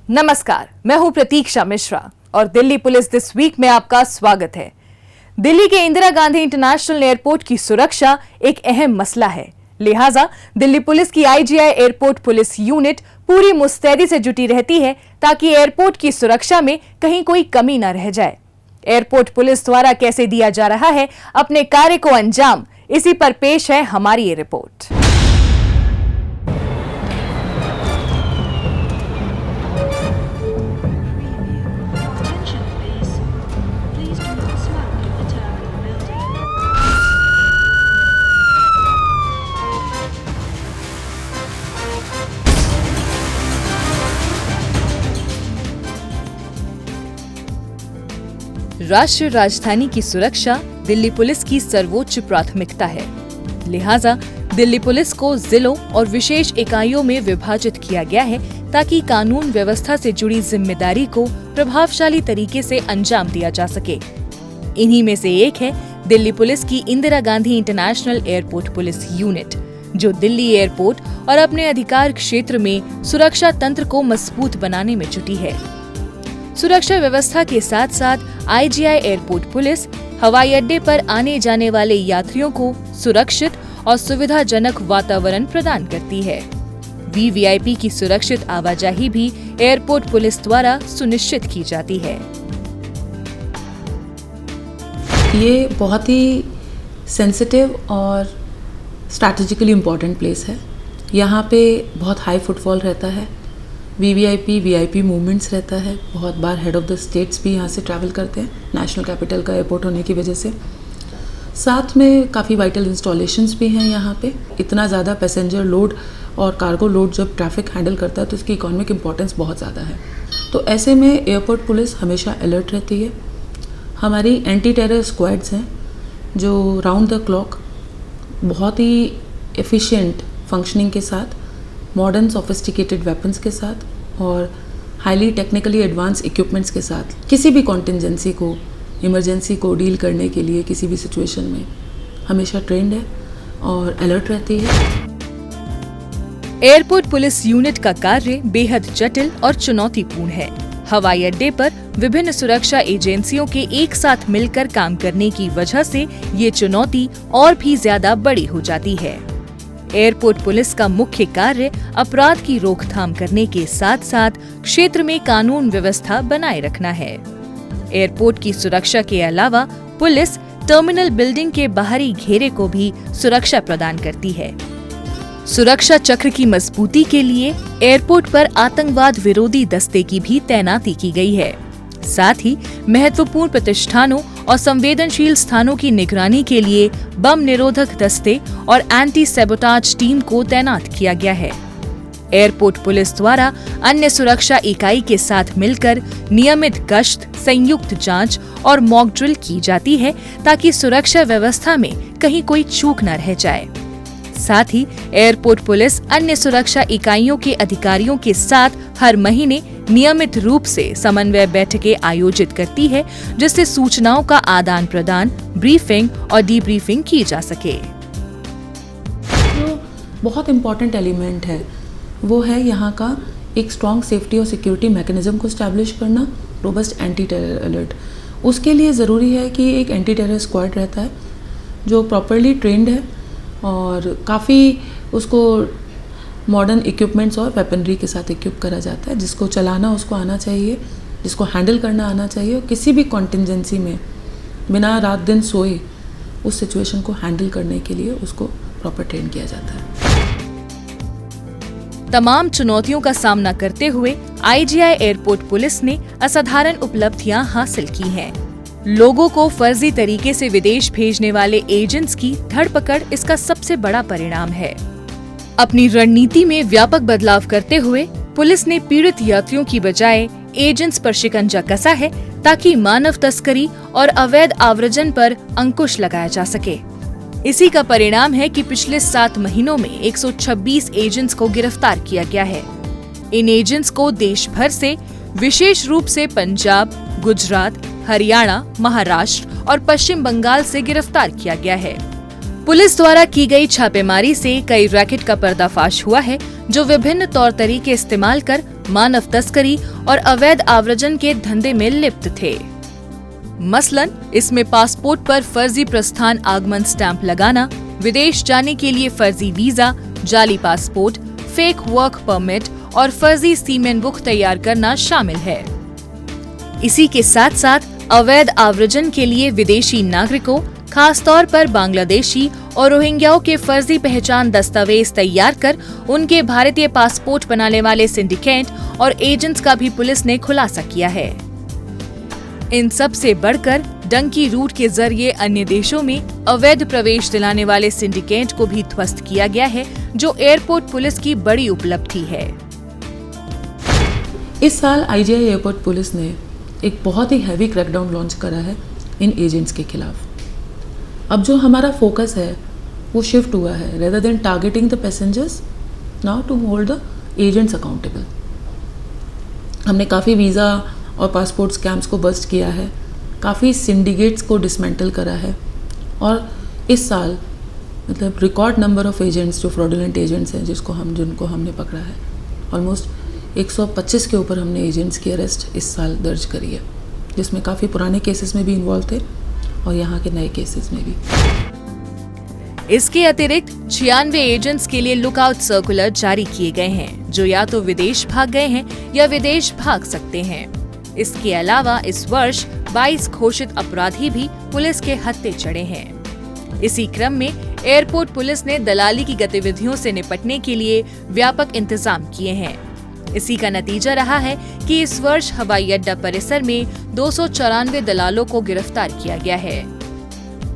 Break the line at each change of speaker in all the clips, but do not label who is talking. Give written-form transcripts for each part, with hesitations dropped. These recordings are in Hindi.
नमस्कार, मैं हूं प्रतीक्षा मिश्रा और दिल्ली पुलिस दिस वीक में आपका स्वागत है। दिल्ली के इंदिरा गांधी इंटरनेशनल एयरपोर्ट की सुरक्षा एक अहम मसला है, लिहाजा दिल्ली पुलिस की आईजीआई एयरपोर्ट पुलिस यूनिट पूरी मुस्तैदी से जुटी रहती है ताकि एयरपोर्ट की सुरक्षा में कहीं कोई कमी न रह जाए। एयरपोर्ट पुलिस द्वारा कैसे दिया जा रहा है अपने कार्य को अंजाम, इसी पर पेश है हमारी ये रिपोर्ट। राष्ट्रीय राजधानी की सुरक्षा दिल्ली पुलिस की सर्वोच्च प्राथमिकता है। लिहाजा दिल्ली पुलिस को जिलों और विशेष इकाइयों में विभाजित किया गया है ताकि कानून व्यवस्था से जुड़ी जिम्मेदारी को प्रभावशाली तरीके से अंजाम दिया जा सके। इन्हीं में से एक है दिल्ली पुलिस की Indira Gandhi international airport police unit, जो दिल्ली एयरपोर्ट और अपने अधिकार क्षेत्र में सुरक्षा तंत्र को मजबूत बनाने में जुटी है। सुरक्षा व्यवस्था के साथ साथ आईजीआई एयरपोर्ट पुलिस हवाई अड्डे पर आने जाने वाले यात्रियों को सुरक्षित और सुविधाजनक वातावरण प्रदान करती है। वीवीआईपी की सुरक्षित आवाजाही भी एयरपोर्ट पुलिस द्वारा सुनिश्चित की जाती है।
ये बहुत ही सेंसिटिव और स्ट्रैटेजिकली इम्पोर्टेंट प्लेस है। यहाँ पे बहुत हाई फुटफॉल रहता है, वीवीआईपी वीआईपी मूवमेंट्स रहता है। बहुत बार हेड ऑफ द स्टेट्स भी यहाँ से ट्रैवल करते हैं, नेशनल कैपिटल का एयरपोर्ट होने की वजह से। साथ में काफ़ी वाइटल इंस्टॉलेशंस भी हैं यहाँ पे। इतना ज़्यादा पैसेंजर लोड और कार्गो लोड जब ट्रैफिक हैंडल करता है तो इसकी इकोनॉमिक इम्पोर्टेंस बहुत ज़्यादा है। तो ऐसे में एयरपोर्ट पुलिस हमेशा अलर्ट रहती है। हमारी एंटी टेरर स्क्वाड्स हैं जो राउंड द क्लॉक बहुत ही एफिशिएंट फंक्शनिंग के साथ, मॉडर्न सोफिस्टिकेटेड वेपन्स के साथ और हाईली टेक्निकली एडवांस इक्विपमेंट्स के साथ किसी भी कॉन्टिंजेंसी को, इमरजेंसी को डील करने के लिए किसी भी सिचुएशन में हमेशा ट्रेंड है और अलर्ट रहती है।
एयरपोर्ट पुलिस यूनिट का कार्य बेहद जटिल और चुनौतीपूर्ण है। हवाई अड्डे पर विभिन्न सुरक्षा एजेंसियों के एक साथ मिलकर काम करने की वजह से ये चुनौती और भी ज्यादा बड़ी हो जाती है। एयरपोर्ट पुलिस का मुख्य कार्य अपराध की रोकथाम करने के साथ साथ क्षेत्र में कानून व्यवस्था बनाए रखना है। एयरपोर्ट की सुरक्षा के अलावा पुलिस टर्मिनल बिल्डिंग के बाहरी घेरे को भी सुरक्षा प्रदान करती है। सुरक्षा चक्र की मजबूती के लिए एयरपोर्ट पर आतंकवाद विरोधी दस्ते की भी तैनाती की गई है। साथ ही महत्वपूर्ण प्रतिष्ठानों और संवेदनशील स्थानों की निगरानी के लिए बम निरोधक दस्ते और एंटी सैबोटाज टीम को तैनात किया गया है। एयरपोर्ट पुलिस द्वारा अन्य सुरक्षा इकाई के साथ मिलकर नियमित गश्त, संयुक्त जांच और मॉक ड्रिल की जाती है ताकि सुरक्षा व्यवस्था में कहीं कोई चूक न रह जाए। साथ ही एयरपोर्ट पुलिस अन्य सुरक्षा इकाइयों के अधिकारियों के साथ हर महीने नियमित रूप से समन्वय बैठकें आयोजित करती है, जिससे सूचनाओं का आदान प्रदान, ब्रीफिंग और डीब्रीफिंग की जा सके।
जो बहुत इम्पॉर्टेंट एलिमेंट है वो है यहाँ का एक स्ट्रॉन्ग सेफ्टी और सिक्योरिटी मैकेनिज्म को स्टैब्लिश करना, रोबस्ट एंटी टेरर अलर्ट। उसके लिए ज़रूरी है कि एक एंटी टेरर स्क्वाड रहता है जो प्रॉपरली ट्रेंड है और काफ़ी उसको मॉडर्न इक्विपमेंट्स और वेपनरी के साथ इक्विप करा जाता है। जिसको चलाना उसको आना चाहिए, जिसको हैंडल करना आना चाहिए और किसी भी कॉन्टिंजेंसी में बिना रात दिन सोए उस सिचुएशन को हैंडल करने के लिए उसको प्रॉपर ट्रेन किया जाता है।
तमाम चुनौतियों का सामना करते हुए आईजीआई एयरपोर्ट पुलिस ने असाधारण उपलब्धियां हासिल की हैं। लोगों को फर्जी तरीके से विदेश भेजने वाले एजेंट्स की धरपकड़ इसका सबसे बड़ा परिणाम है। अपनी रणनीति में व्यापक बदलाव करते हुए पुलिस ने पीड़ित यात्रियों की बजाय एजेंट्स पर शिकंजा कसा है ताकि मानव तस्करी और अवैध आव्रजन पर अंकुश लगाया जा सके। इसी का परिणाम है कि पिछले 7 महीनों में 126 एजेंट्स को गिरफ्तार किया गया है। इन एजेंट्स को देश भर से, विशेष रूप से पंजाब, गुजरात, हरियाणा, महाराष्ट्र और पश्चिम बंगाल से गिरफ्तार किया गया है। पुलिस द्वारा की गई छापेमारी से कई रैकेट का पर्दाफाश हुआ है, जो विभिन्न तौर तरीके इस्तेमाल कर मानव तस्करी और अवैध आव्रजन के धंधे में लिप्त थे। मसलन इसमें पासपोर्ट पर फर्जी प्रस्थान आगमन स्टैंप लगाना, विदेश जाने के लिए फर्जी वीजा, जाली पासपोर्ट, फेक वर्क परमिट और फर्जी सीमेन बुक तैयार करना शामिल है। इसी के साथ साथ अवैध आव्रजन के लिए विदेशी नागरिकों, खासतौर पर बांग्लादेशी और रोहिंग्याओं के फर्जी पहचान दस्तावेज तैयार कर उनके भारतीय पासपोर्ट बनाने वाले सिंडिकेट और एजेंट्स का भी पुलिस ने खुलासा किया है। इन सब से बढ़कर डंकी रूट के जरिए अन्य देशों में अवैध प्रवेश दिलाने वाले सिंडिकेट को भी ध्वस्त किया गया है, जो एयरपोर्ट पुलिस की बड़ी उपलब्धि है।
इस साल IGI एयरपोर्ट पुलिस ने एक बहुत ही हैवी क्रैकडाउन लॉन्च करा है इन एजेंट्स के खिलाफ। अब जो हमारा फोकस है वो शिफ्ट हुआ है, rather than targeting the passengers, now to hold the agents accountable. हमने काफ़ी वीज़ा और पासपोर्ट स्कैम्स को बस्ट किया है, काफ़ी सिंडिकेट्स को डिसमेंटल करा है और इस साल मतलब रिकॉर्ड नंबर ऑफ एजेंट्स जो फ्रॉडुलेंट एजेंट्स हैं जिनको हमने पकड़ा है, ऑलमोस्ट 125 के ऊपर हमने एजेंट्स की अरेस्ट इस साल दर्ज करी है, जिसमें काफ़ी पुराने केसेस में भी इन्वॉल्व थे और यहाँ के नए केसेस में भी।
इसके अतिरिक्त 96 एजेंट्स के लिए लुकआउट सर्कुलर जारी किए गए हैं, जो या तो विदेश भाग गए हैं या विदेश भाग सकते हैं। इसके अलावा इस वर्ष 22 घोषित अपराधी भी पुलिस के हत्थे चढ़े हैं। इसी क्रम में एयरपोर्ट पुलिस ने दलाली की गतिविधियों से निपटने के लिए व्यापक इंतजाम किए हैं। इसी का नतीजा रहा है कि इस वर्ष हवाई अड्डा परिसर में 294 दलालों को गिरफ्तार किया गया है।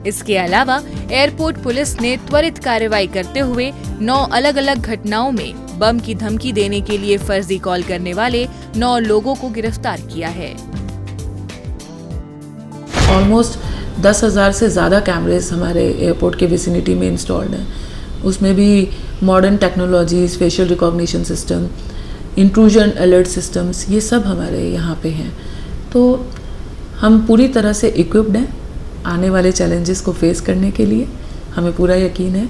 इसके अलावा एयरपोर्ट पुलिस ने त्वरित कार्रवाई करते हुए 9 अलग अलग घटनाओं में बम की धमकी देने के लिए फर्जी कॉल करने वाले 9 लोगों को गिरफ्तार किया है।
ऑलमोस्ट 10,000 से ज़्यादा कैमरेज हमारे एयरपोर्ट के विसिनिटी में इंस्टॉल्ड हैं। उसमें भी modern technologies, facial recognition system, intrusion alert systems, ये सब हमारे यहाँ पे हैं। तो हम पूरी तरह से इक्विप्ड हैं आने वाले चैलेंजेस को फेस करने के लिए। हमें पूरा यकीन है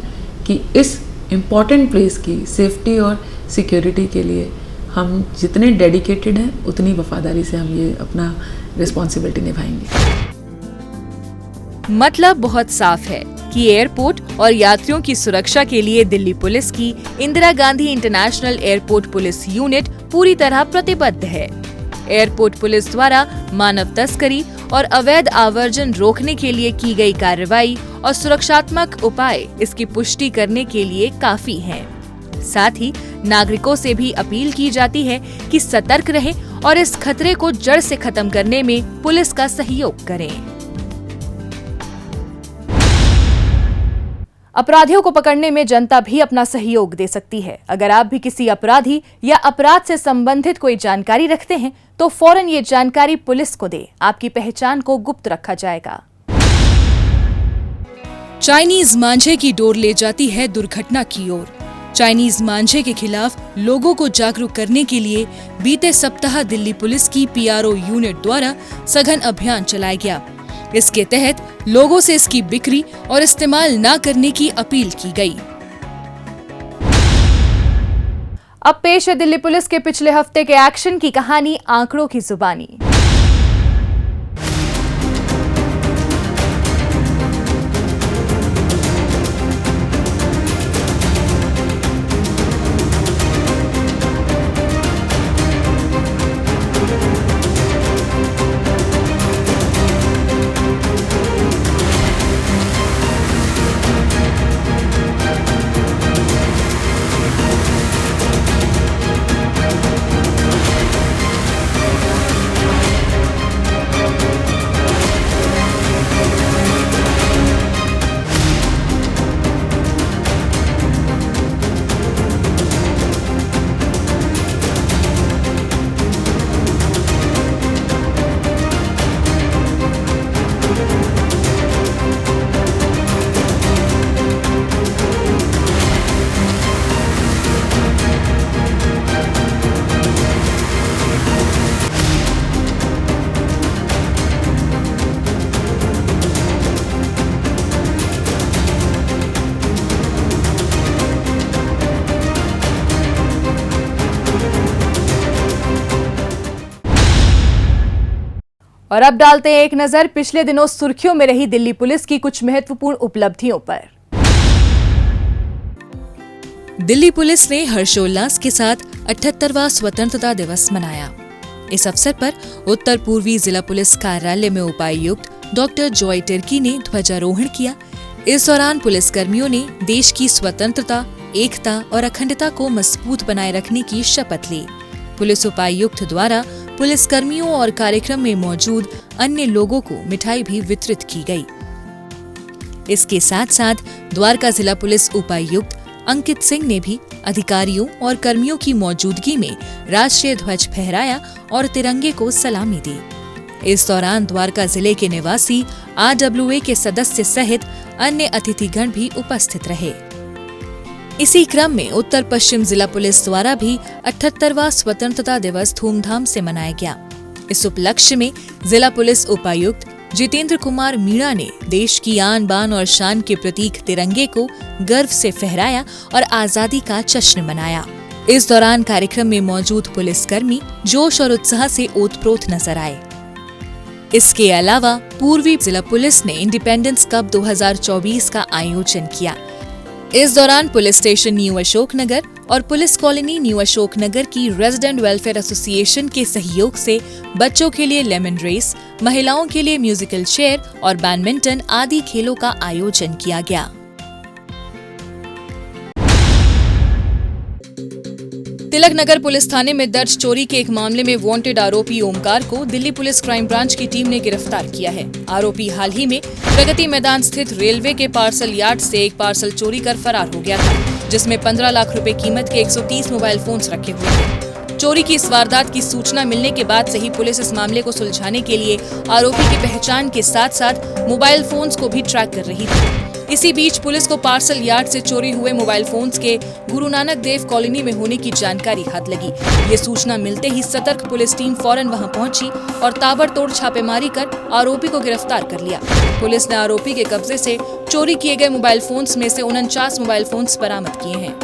कि इस इम्पॉर्टेंट प्लेस की सेफ्टी और सिक्योरिटी के लिए हम जितने डेडिकेटेड हैं उतनी वफादारी से हम ये अपना रिस्पॉन्सिबिलिटी निभाएंगे।
मतलब बहुत साफ है कि एयरपोर्ट और यात्रियों की सुरक्षा के लिए दिल्ली पुलिस की Indira Gandhi international airport police unit पूरी तरह प्रतिबद्ध है। एयरपोर्ट पुलिस द्वारा मानव तस्करी और अवैध आवर्जन रोकने के लिए की गई कार्रवाई और सुरक्षात्मक उपाय इसकी पुष्टि करने के लिए काफी हैं। साथ ही नागरिकों से भी अपील की जाती है कि सतर्क रहें और इस खतरे को जड़ से खत्म करने में पुलिस का सहयोग करें। अपराधियों को पकड़ने में जनता भी अपना सहयोग दे सकती है। अगर आप भी किसी अपराधी या अपराध से संबंधित कोई जानकारी रखते हैं तो फौरन ये जानकारी पुलिस को दे। आपकी पहचान को गुप्त रखा जाएगा। चाइनीज मांझे की डोर ले जाती है दुर्घटना की ओर। चाइनीज मांझे के खिलाफ लोगों को जागरूक करने के लिए बीते सप्ताह दिल्ली पुलिस की PRO यूनिट द्वारा सघन अभियान चलाया गया। इसके तहत लोगों से इसकी बिक्री और इस्तेमाल न करने की अपील की गई। अब पेश है दिल्ली पुलिस के पिछले हफ्ते के एक्शन की कहानी आंकड़ों की जुबानी। और अब डालते हैं एक नजर पिछले दिनों सुर्खियों में रही दिल्ली पुलिस की कुछ महत्वपूर्ण उपलब्धियों पर। दिल्ली पुलिस ने हर्षोल्लास के साथ 78वां स्वतंत्रता दिवस मनाया। इस अवसर पर उत्तर पूर्वी जिला पुलिस कार्यालय में उपायुक्त डॉक्टर जॉय टिर्की ने ध्वजारोहण किया। इस दौरान पुलिसकर्मियों ने देश की स्वतंत्रता, एकता और अखंडता को मजबूत बनाए रखने की शपथ ली। पुलिस उपायुक्त द्वारा पुलिसकर्मियों और कार्यक्रम में मौजूद अन्य लोगों को मिठाई भी वितरित की गई। इसके साथ साथ द्वारका जिला पुलिस उपायुक्त अंकित सिंह ने भी अधिकारियों और कर्मियों की मौजूदगी में राष्ट्रीय ध्वज फहराया और तिरंगे को सलामी दी। इस दौरान द्वारका जिले के निवासी RWA के सदस्य सहित अन्य अतिथिगण भी उपस्थित रहे। इसी क्रम में उत्तर पश्चिम जिला पुलिस द्वारा भी 78वां स्वतंत्रता दिवस धूमधाम से मनाया गया। इस उपलक्ष्य में जिला पुलिस उपायुक्त जितेंद्र कुमार मीणा ने देश की आन बान और शान के प्रतीक तिरंगे को गर्व से फहराया और आजादी का जश्न मनाया। इस दौरान कार्यक्रम में मौजूद पुलिसकर्मी जोश और उत्साह से ओतप्रोत नजर आए। इसके अलावा पूर्वी जिला पुलिस ने इंडिपेंडेंस कप 2024 का आयोजन किया। इस दौरान पुलिस स्टेशन न्यू अशोकनगर और पुलिस कॉलोनी न्यू अशोकनगर की रेजिडेंट वेलफेयर एसोसिएशन के सहयोग से बच्चों के लिए लेमन रेस, महिलाओं के लिए म्यूजिकल चेयर और बैडमिंटन आदि खेलों का आयोजन किया गया। तिलक नगर पुलिस थाने में दर्ज चोरी के एक मामले में वांटेड आरोपी ओमकार को दिल्ली पुलिस क्राइम ब्रांच की टीम ने गिरफ्तार किया है। आरोपी हाल ही में प्रगति मैदान स्थित रेलवे के पार्सल यार्ड से एक पार्सल चोरी कर फरार हो गया था, जिसमें 15 लाख रुपए कीमत के 130 मोबाइल फोन्स रखे हुए थे। चोरी की इस वारदात की सूचना मिलने के बाद से ही पुलिस इस मामले को सुलझाने के लिए आरोपी की पहचान के साथ साथ मोबाइल फोन्स को भी ट्रैक कर रही थी। इसी बीच पुलिस को पार्सल यार्ड से चोरी हुए मोबाइल फोन्स के गुरु नानक देव कॉलोनी में होने की जानकारी हाथ लगी। ये सूचना मिलते ही सतर्क पुलिस टीम फौरन वहां पहुंची और ताबड़तोड़ छापेमारी कर आरोपी को गिरफ्तार कर लिया। पुलिस ने आरोपी के कब्जे से चोरी किए गए मोबाइल फोन्स में से 49 मोबाइल फोन्स बरामद किए हैं।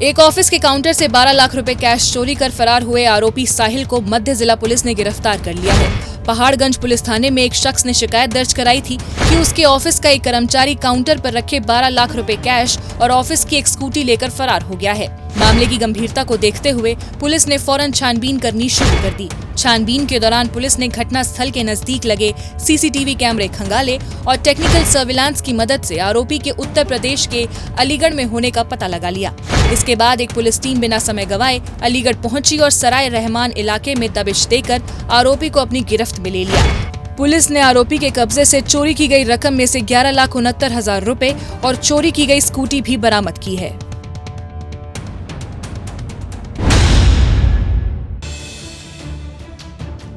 एक ऑफिस के काउंटर से 12 लाख रुपए कैश चोरी कर फरार हुए आरोपी साहिल को मध्य जिला पुलिस ने गिरफ्तार कर लिया है। पहाड़गंज पुलिस थाने में एक शख्स ने शिकायत दर्ज कराई थी कि उसके ऑफिस का एक कर्मचारी काउंटर पर रखे 12 लाख रुपए कैश और ऑफिस की एक स्कूटी लेकर फरार हो गया है। मामले की गंभीरता को देखते हुए पुलिस ने फौरन छानबीन करनी शुरू कर दी। छानबीन के दौरान पुलिस ने घटना स्थल के नजदीक लगे CCTV कैमरे खंगाले और टेक्निकल सर्विलांस की मदद से आरोपी के उत्तर प्रदेश के अलीगढ़ में होने का पता लगा लिया। इसके बाद एक पुलिस टीम बिना समय गवाए अलीगढ़ पहुंची और सराय रहमान इलाके में दबिश देकर आरोपी को अपनी गिरफ्त में ले लिया। पुलिस ने आरोपी के कब्जे से चोरी की गई रकम में से 11,69,000 रुपए और चोरी की गई स्कूटी भी बरामद की है।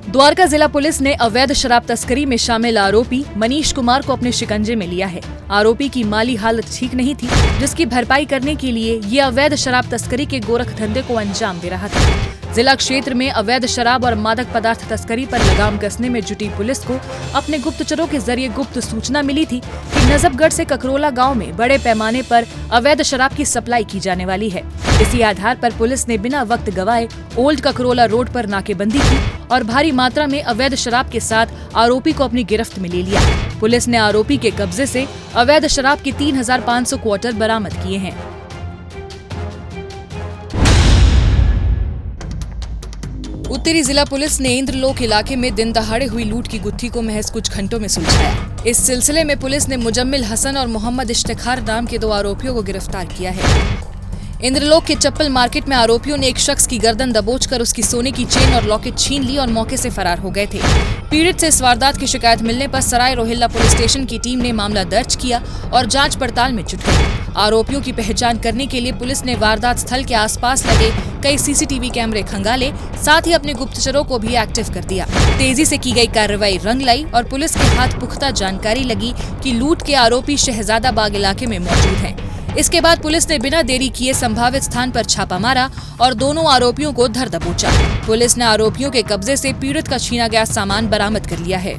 द्वारका जिला पुलिस ने अवैध शराब तस्करी में शामिल आरोपी मनीष कुमार को अपने शिकंजे में लिया है। आरोपी की माली हालत ठीक नहीं थी, जिसकी भरपाई करने के लिए ये अवैध शराब तस्करी के गोरख धंधे को अंजाम दे रहा था। जिला क्षेत्र में अवैध शराब और मादक पदार्थ तस्करी पर लगाम कसने में जुटी पुलिस को अपने गुप्तचरों के जरिए गुप्त सूचना मिली थी कि नजफगढ़ से ककरोला गांव में बड़े पैमाने पर अवैध शराब की सप्लाई की जाने वाली है। इसी आधार पर पुलिस ने बिना वक्त गवाए ओल्ड ककरोला रोड पर नाकेबंदी की और भारी मात्रा में अवैध शराब के साथ आरोपी को अपनी गिरफ्त में ले लिया। पुलिस ने आरोपी के कब्जे से अवैध शराब के 3,500 क्वार्टर बरामद किए हैं। उत्तरी जिला पुलिस ने इंद्रलोक इलाके में दिन दहाड़े हुई लूट की गुत्थी को महज कुछ घंटों में सुलझाया। इस सिलसिले में पुलिस ने मुजम्मिल हसन और मोहम्मद इश्तिखार नाम के 2 आरोपियों को गिरफ्तार किया है। इंद्रलोक के चप्पल मार्केट में आरोपियों ने एक शख्स की गर्दन दबोचकर उसकी सोने की चेन और लॉकेट छीन ली और मौके से फरार हो गए थे। पीड़ित से इस वारदात की शिकायत मिलने पर सराय रोहिल्ला पुलिस स्टेशन की टीम ने मामला दर्ज किया और जांच पड़ताल में जुट गई। आरोपियों की पहचान करने के लिए पुलिस ने वारदात स्थल के आसपास लगे कई CCTV कैमरे खंगाले, साथ ही अपने गुप्तचरों को भी एक्टिव कर दिया। तेजी से की गई कार्रवाई रंग लाई और पुलिस के हाथ पुख्ता जानकारी लगी कि लूट के आरोपी शहजादाबाग इलाके में मौजूद हैं। इसके बाद पुलिस ने बिना देरी किए संभावित स्थान पर छापा मारा और दोनों आरोपियों को धर दबोचा। पुलिस ने आरोपियों के कब्जे से पीड़ित का छीना गया सामान बरामद कर लिया है।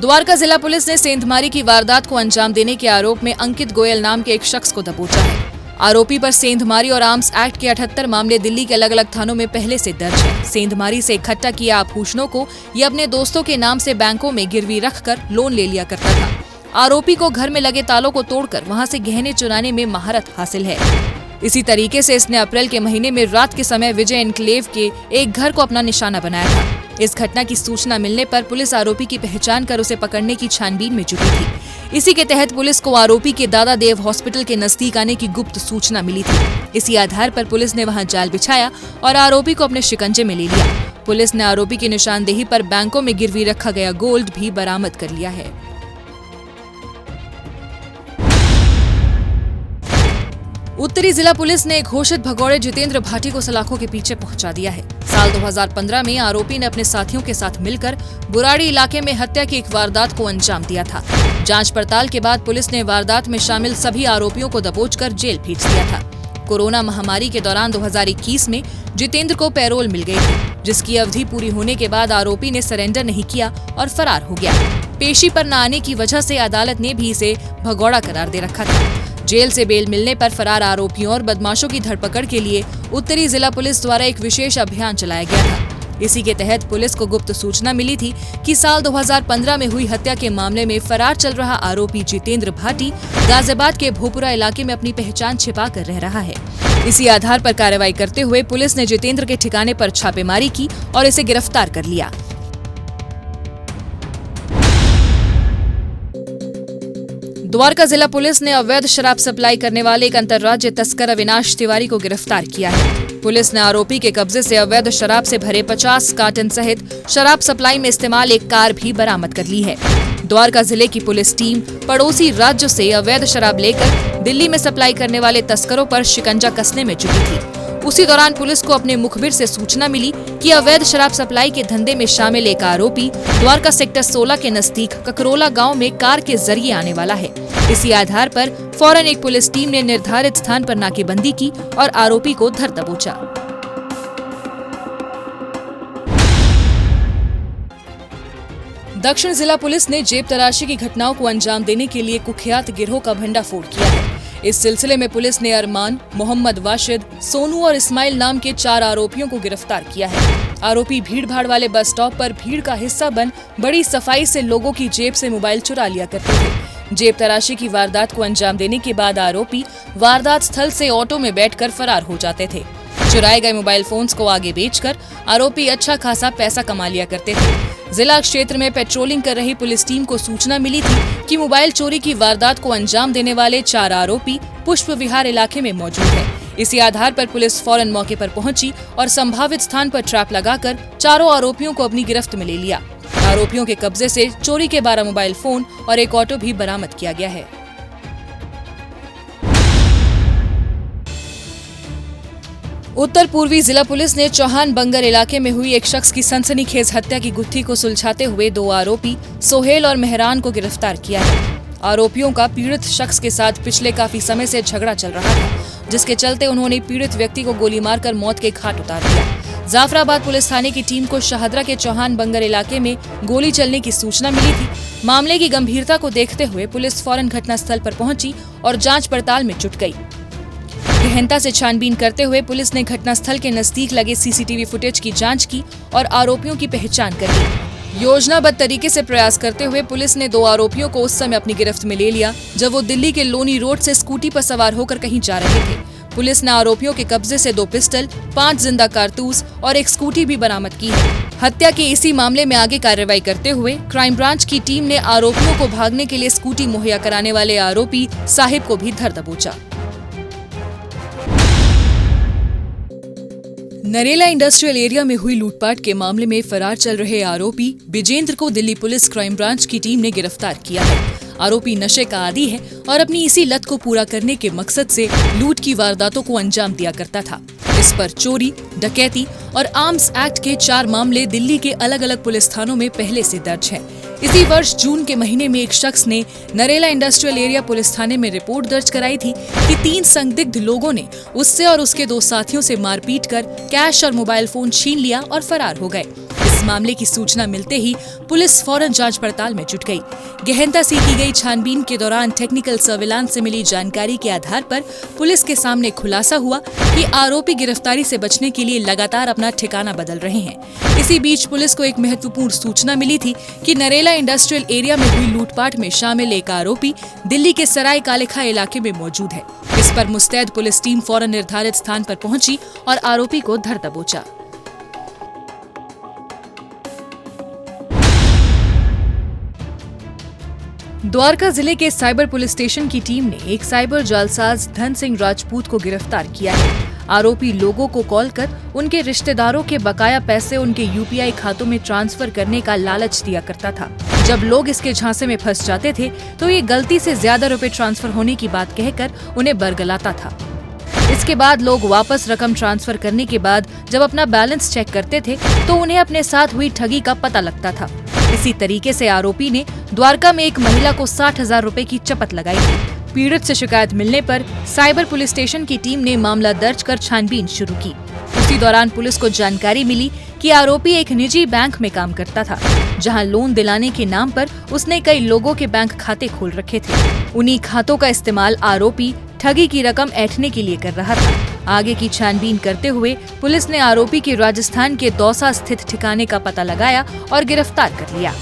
द्वारका जिला पुलिस ने सेंधमारी की वारदात को अंजाम देने के आरोप में अंकित गोयल नाम के एक शख्स को दबोचा है। आरोपी पर सेंधमारी और आर्म्स एक्ट के 78 मामले दिल्ली के अलग अलग थानों में पहले से दर्ज है। सेंधमारी से इकट्ठा किए आभूषणों को ये अपने दोस्तों के नाम से बैंकों में गिरवी रखकर लोन ले लिया करता था। आरोपी को घर में लगे तालों को तोड़कर वहां से गहने चुराने में महारत हासिल है। इसी तरीके से इसने अप्रैल के महीने में रात के समय विजय एन्क्लेव के एक घर को अपना निशाना बनाया था। इस घटना की सूचना मिलने पर पुलिस आरोपी की पहचान कर उसे पकड़ने की छानबीन में जुटी थी। इसी के तहत पुलिस को आरोपी के दादा देव हॉस्पिटल के नजदीक आने की गुप्त सूचना मिली थी। इसी आधार पर पुलिस ने वहां जाल बिछाया और आरोपी को अपने शिकंजे में ले लिया। पुलिस ने आरोपी की निशानदेही पर बैंकों में गिरवी रखा गया गोल्ड भी बरामद कर लिया है। उत्तरी जिला पुलिस ने घोषित भगौड़े जितेंद्र भाटी को सलाखों के पीछे पहुंचा दिया है। साल 2015 में आरोपी ने अपने साथियों के साथ मिलकर बुराड़ी इलाके में हत्या की एक वारदात को अंजाम दिया था। जांच पड़ताल के बाद पुलिस ने वारदात में शामिल सभी आरोपियों को दबोचकर जेल भेज दिया था। कोरोना महामारी के दौरान 2021 में जितेंद्र को पैरोल मिल गई थी, जिसकी अवधि पूरी होने के बाद आरोपी ने सरेंडर नहीं किया और फरार हो गया। पेशी पर न आने की वजह से अदालत ने भी इसे भगौड़ा करार दे रखा था। जेल से बेल मिलने पर फरार आरोपियों और बदमाशों की धरपकड़ के लिए उत्तरी जिला पुलिस द्वारा एक विशेष अभियान चलाया गया था। इसी के तहत पुलिस को गुप्त सूचना मिली थी कि साल 2015 में हुई हत्या के मामले में फरार चल रहा आरोपी जितेंद्र भाटी गाजियाबाद के भोपुरा इलाके में अपनी पहचान छिपा कर रह रहा है। इसी आधार पर कार्रवाई करते हुए पुलिस ने जितेंद्र के ठिकाने पर छापेमारी की और इसे गिरफ्तार कर लिया। द्वारका जिला पुलिस ने अवैध शराब सप्लाई करने वाले एक अंतर्राज्य तस्कर अविनाश तिवारी को गिरफ्तार किया है। पुलिस ने आरोपी के कब्जे से अवैध शराब से भरे 50 कार्टन सहित शराब सप्लाई में इस्तेमाल एक कार भी बरामद कर ली है। द्वारका जिले की पुलिस टीम पड़ोसी राज्यों से अवैध शराब लेकर दिल्ली में सप्लाई करने वाले तस्करों पर शिकंजा कसने में जुटी थी। उसी दौरान पुलिस को अपने मुखबिर से सूचना मिली कि अवैध शराब सप्लाई के धंधे में शामिल एक आरोपी द्वारका सेक्टर 16 के नजदीक ककरोला गांव में कार के जरिए आने वाला है। इसी आधार पर फौरन एक पुलिस टीम ने निर्धारित स्थान पर नाकेबंदी की और आरोपी को धर दबोचा। दक्षिण जिला पुलिस ने जेब तराशी की घटनाओं को अंजाम देने के लिए कुख्यात गिरोह का भंडाफोड़ किया है। इस सिलसिले में पुलिस ने अरमान, मोहम्मद वाशिद, सोनू और इस्माइल नाम के 4 आरोपियों को गिरफ्तार किया है। आरोपी भीड़ भाड़ वाले बस स्टॉप पर भीड़ का हिस्सा बन बड़ी सफाई से लोगों की जेब से मोबाइल चुरा लिया करते थे। जेब तराशी की वारदात को अंजाम देने के बाद आरोपी वारदात स्थल से ऑटो में बैठकर फरार हो जाते थे। चुराए गए मोबाइल फोन्स को आगे बेचकर आरोपी अच्छा खासा पैसा कमा लिया करते थे। जिला क्षेत्र में पेट्रोलिंग कर रही पुलिस टीम को सूचना मिली थी कि मोबाइल चोरी की वारदात को अंजाम देने वाले 4 आरोपी पुष्प विहार इलाके में मौजूद है। इसी आधार पर पुलिस फौरन मौके पर पहुंची और संभावित स्थान पर ट्रैप लगाकर चारों आरोपियों को अपनी गिरफ्त में ले लिया। आरोपियों के कब्जे से चोरी के 12 मोबाइल फोन और एक ऑटो भी बरामद किया गया है। उत्तर पूर्वी जिला पुलिस ने चौहान बंगर इलाके में हुई एक शख्स की सनसनीखेज हत्या की गुत्थी को सुलझाते हुए 2 आरोपी सोहेल और मेहरान को गिरफ्तार किया है। आरोपियों का पीड़ित शख्स के साथ पिछले काफी समय से झगड़ा चल रहा था, जिसके चलते उन्होंने पीड़ित व्यक्ति को गोली मारकर मौत के घाट उतार दिया। जाफराबाद पुलिस थाने की टीम को शाहदरा के चौहान बंगर इलाके में गोली चलने की सूचना मिली थी। मामले की गंभीरता को देखते हुए पुलिस फौरन घटनास्थल पर पहुंची और जांच पड़ताल में जुट गई। गहनता से छानबीन करते हुए पुलिस ने घटनास्थल के नजदीक लगे सीसीटीवी फुटेज की जांच की और आरोपियों की पहचान कर ली। योजनाबद्ध तरीके से प्रयास करते हुए पुलिस ने 2 आरोपियों को उस समय अपनी गिरफ्त में ले लिया जब वो दिल्ली के लोनी रोड से स्कूटी पर सवार होकर कहीं जा रहे थे। पुलिस ने आरोपियों के कब्जे से 2 पिस्टल, 5 जिंदा कारतूस और एक स्कूटी भी बरामद की है। हत्या के इसी मामले में आगे कार्रवाई करते हुए क्राइम ब्रांच की टीम ने आरोपियों को भागने के लिए स्कूटी मुहैया कराने वाले आरोपी साहिब को भी धर दबोचा। नरेला इंडस्ट्रियल एरिया में हुई लूटपाट के मामले में फरार चल रहे आरोपी बिजेंद्र को दिल्ली पुलिस क्राइम ब्रांच की टीम ने गिरफ्तार किया है। आरोपी नशे का आदी है और अपनी इसी लत को पूरा करने के मकसद से लूट की वारदातों को अंजाम दिया करता था। इस पर चोरी, डकैती और आर्म्स एक्ट के 4 मामले दिल्ली के अलग अलग पुलिस थानों में पहले से दर्ज हैं। इसी वर्ष जून के महीने में एक शख्स ने नरेला इंडस्ट्रियल एरिया पुलिस थाने में रिपोर्ट दर्ज कराई थी कि 3 संदिग्ध लोगों ने उससे और उसके 2 साथियों से मारपीट कर कैश और मोबाइल फोन छीन लिया और फरार हो गए। इस मामले की सूचना मिलते ही पुलिस फौरन जांच पड़ताल में जुट गई। गहनता से की गई छानबीन के दौरान टेक्निकल सर्विलांस से मिली जानकारी के आधार पर पुलिस के सामने खुलासा हुआ कि आरोपी गिरफ्तारी से बचने के लिए लगातार अपना ठिकाना बदल रहे हैं। इसी बीच पुलिस को एक महत्वपूर्ण सूचना मिली थी कि नरेला इंडस्ट्रियल एरिया में हुई लूटपाट में शामिल एक आरोपी दिल्ली के सराय कालेखा इलाके में मौजूद है। इस पर मुस्तैद पुलिस टीम फौरन निर्धारित स्थान पर पहुंची और आरोपी को धर दबोचा। द्वारका जिले के साइबर पुलिस स्टेशन की टीम ने एक साइबर जालसाज धन सिंह राजपूत को गिरफ्तार किया है। आरोपी लोगों को कॉल कर उनके रिश्तेदारों के बकाया पैसे उनके यूपीआई खातों में ट्रांसफर करने का लालच दिया करता था। जब लोग इसके झांसे में फंस जाते थे तो ये गलती से ज्यादा रुपए ट्रांसफर होने की बात कहकर उन्हें बरगलाता था। इसके बाद लोग वापस रकम ट्रांसफर करने के बाद जब अपना बैलेंस चेक करते थे तो उन्हें अपने साथ हुई ठगी का पता लगता था। इसी तरीके से आरोपी ने द्वारका में एक महिला को 60,000 रुपए की चपत लगाई थी। पीड़ित से शिकायत मिलने पर साइबर पुलिस स्टेशन की टीम ने मामला दर्ज कर छानबीन शुरू की। उसी दौरान पुलिस को जानकारी मिली कि आरोपी एक निजी बैंक में काम करता था, जहां लोन दिलाने के नाम पर उसने कई लोगों के बैंक खाते खोल रखे थे। उन्हीं खातों का इस्तेमाल आरोपी ठगी की रकम ऐंठने के लिए कर रहा था। आगे की छानबीन करते हुए पुलिस ने आरोपी के राजस्थान के दौसा स्थित ठिकाने का पता लगाया और गिरफ्तार कर लिया।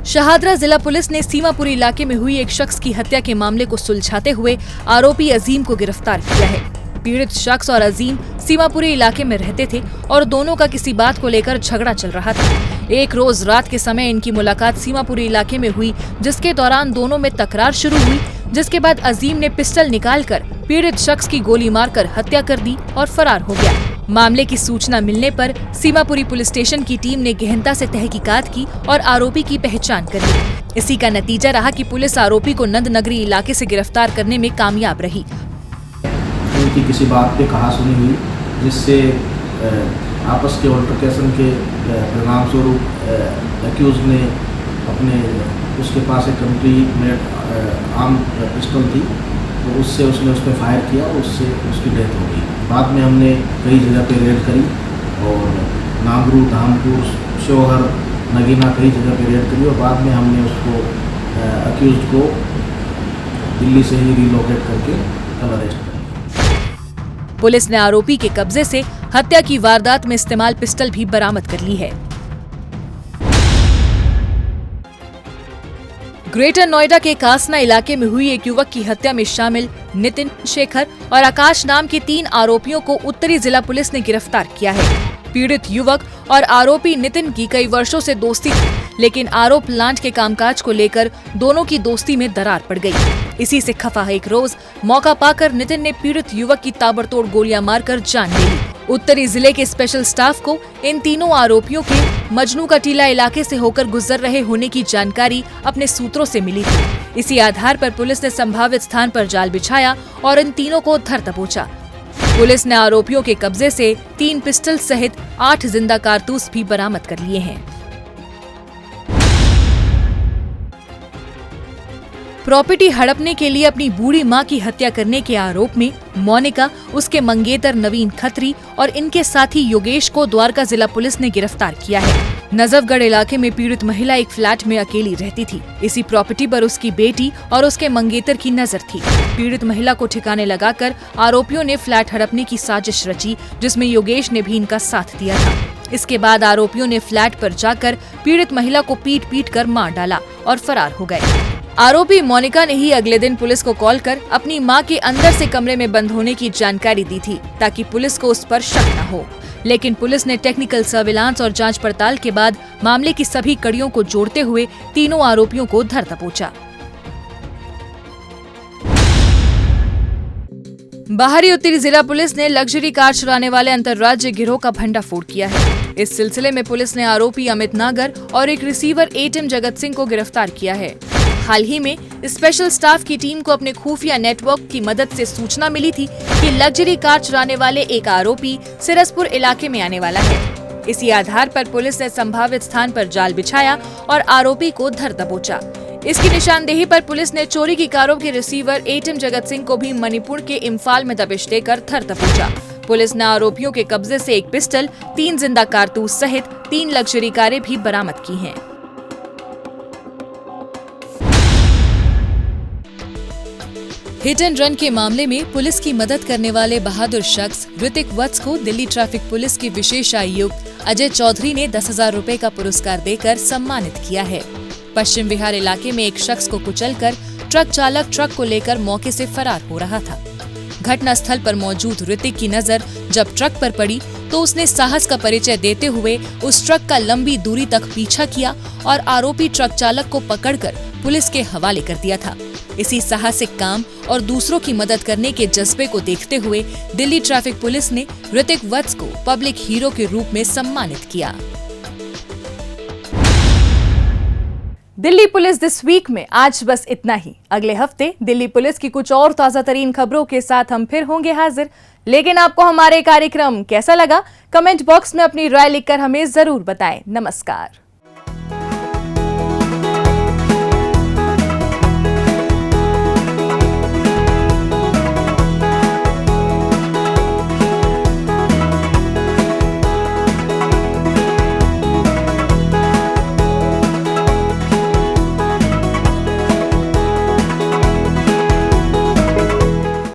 शाहदरा जिला पुलिस ने सीमापुरी इलाके में हुई एक शख्स की हत्या के मामले को सुलझाते हुए आरोपी अजीम को गिरफ्तार किया है। पीड़ित शख्स और अजीम सीमापुरी इलाके में रहते थे और दोनों का किसी बात को लेकर झगड़ा चल रहा था। एक रोज रात के समय इनकी मुलाकात सीमापुरी इलाके में हुई, जिसके दौरान दोनों में तकरार शुरू हुई, जिसके बाद अजीम ने पिस्टल निकालकर पीड़ित शख्स की गोली मारकर हत्या कर दी और फरार हो गया। मामले की सूचना मिलने पर सीमापुरी पुलिस स्टेशन की टीम ने गहनता से तहकीकात की और आरोपी की पहचान कर ली। इसी का नतीजा रहा कि पुलिस आरोपी को नंद नगरी इलाके से गिरफ्तार करने में कामयाब रही।
उनकी किसी बात पे कहा सुनी हुई, जिससे आपस के ऑल्टरकेशन के परिणाम स्वरूप एक्यूज ने उसके पास एक कंट्री में आम पिस्टल थी, तो उससे उसने उस पर फायर किया और उससे उसकी डेथ हो गई। बाद में हमने कई जगह पे रेड करी और नागरू, धामपुर, शोहर, नगीना कई जगह पे रेड करी और बाद में हमने उसको एक्यूज को दिल्ली से ही रिलोकेट करके कल अरेस्ट किया।
पुलिस ने आरोपी के कब्जे से हत्या की वारदात में इस्तेमाल पिस्टल भी बरामद कर ली है। ग्रेटर नोएडा के कासना इलाके में हुई एक युवक की हत्या में शामिल नितिन, शेखर और आकाश नाम के 3 आरोपियों को उत्तरी जिला पुलिस ने गिरफ्तार किया है। पीड़ित युवक और आरोपी नितिन की कई वर्षों से दोस्ती थी, लेकिन आरोप प्लांट के कामकाज को लेकर दोनों की दोस्ती में दरार पड़ गई। इसी से खफा एक रोज मौका पाकर नितिन ने पीड़ित युवक की ताबड़तोड़ गोलियां मारकर जान ले ली। उत्तरी जिले के स्पेशल स्टाफ को इन तीनों आरोपियों के मजनू का टीला इलाके से होकर गुजर रहे होने की जानकारी अपने सूत्रों से मिली थी। इसी आधार पर पुलिस ने संभावित स्थान पर जाल बिछाया और इन तीनों को धर दबोचा। पुलिस ने आरोपियों के कब्जे से 3 पिस्टल सहित 8 जिंदा कारतूस भी बरामद कर लिए हैं। प्रॉपर्टी हड़पने के लिए अपनी बूढ़ी मां की हत्या करने के आरोप में मोनिका, उसके मंगेतर नवीन खत्री और इनके साथी योगेश को द्वारका जिला पुलिस ने गिरफ्तार किया है। नजफगढ़ इलाके में पीड़ित महिला एक फ्लैट में अकेली रहती थी। इसी प्रॉपर्टी पर उसकी बेटी और उसके मंगेतर की नजर थी। पीड़ित महिला को ठिकाने लगाकर आरोपियों ने फ्लैट हड़पने की साजिश रची, जिसमें योगेश ने भी इनका साथ दिया था। इसके बाद आरोपियों ने फ्लैट पर जाकर पीड़ित महिला को पीट कर मार डाला और फरार हो गए। आरोपी मोनिका ने ही अगले दिन पुलिस को कॉल कर अपनी मां के अंदर से कमरे में बंद होने की जानकारी दी थी, ताकि पुलिस को उस पर शक न हो। लेकिन पुलिस ने टेक्निकल सर्विलांस और जांच पड़ताल के बाद मामले की सभी कड़ियों को जोड़ते हुए तीनों आरोपियों को धर दबोचा। बाहरी उत्तरी जिला पुलिस ने लग्जरी कार चुराने वाले अंतर्राज्यीय गिरोह का भंडाफोड़ किया है। इस सिलसिले में पुलिस ने आरोपी अमित नागर और एक रिसीवर एटीएम जगत सिंह को गिरफ्तार किया है। हाल ही में स्पेशल स्टाफ की टीम को अपने खुफिया नेटवर्क की मदद से सूचना मिली थी कि लग्जरी कार चुराने वाले एक आरोपी सिरसपुर इलाके में आने वाला है। इसी आधार पर पुलिस ने संभावित स्थान पर जाल बिछाया और आरोपी को धर दबोचा। इसकी निशानदेही पर पुलिस ने चोरी की कारों के रिसीवर एटीएम जगत सिंह को भी मणिपुर के इम्फाल में दबिश देकर धर दबोचा। पुलिस ने आरोपियों के कब्जे से एक पिस्टल, 3 जिंदा कारतूस सहित 3 लग्जरी कारें भी बरामद की हैं। हिट एंड रन के मामले में पुलिस की मदद करने वाले बहादुर शख्स ऋतिक वत्स को दिल्ली ट्रैफिक पुलिस के विशेष आयुक्त अजय चौधरी ने 10,000 रुपए का पुरस्कार देकर सम्मानित किया है। पश्चिम बिहार इलाके में एक शख्स को कुचलकर ट्रक चालक ट्रक को लेकर मौके से फरार हो रहा था। घटना स्थल पर मौजूद ऋतिक की नजर जब ट्रक पर पड़ी तो उसने साहस का परिचय देते हुए उस ट्रक का लंबी दूरी तक पीछा किया और आरोपी ट्रक चालक को पकड़कर पुलिस के हवाले कर दिया था। इसी साहसिक काम और दूसरों की मदद करने के जज्बे को देखते हुए दिल्ली ट्रैफिक पुलिस ने ऋतिक वत्स को पब्लिक हीरो के रूप में सम्मानित किया। दिल्ली पुलिस दिस वीक में आज बस इतना ही। अगले हफ्ते दिल्ली पुलिस की कुछ और ताजा तरीन खबरों के साथ हम फिर होंगे हाजिर। लेकिन आपको हमारे कार्यक्रम कैसा लगा, कमेंट बॉक्स में अपनी राय लिखकर हमें जरूर बताएं। नमस्कार।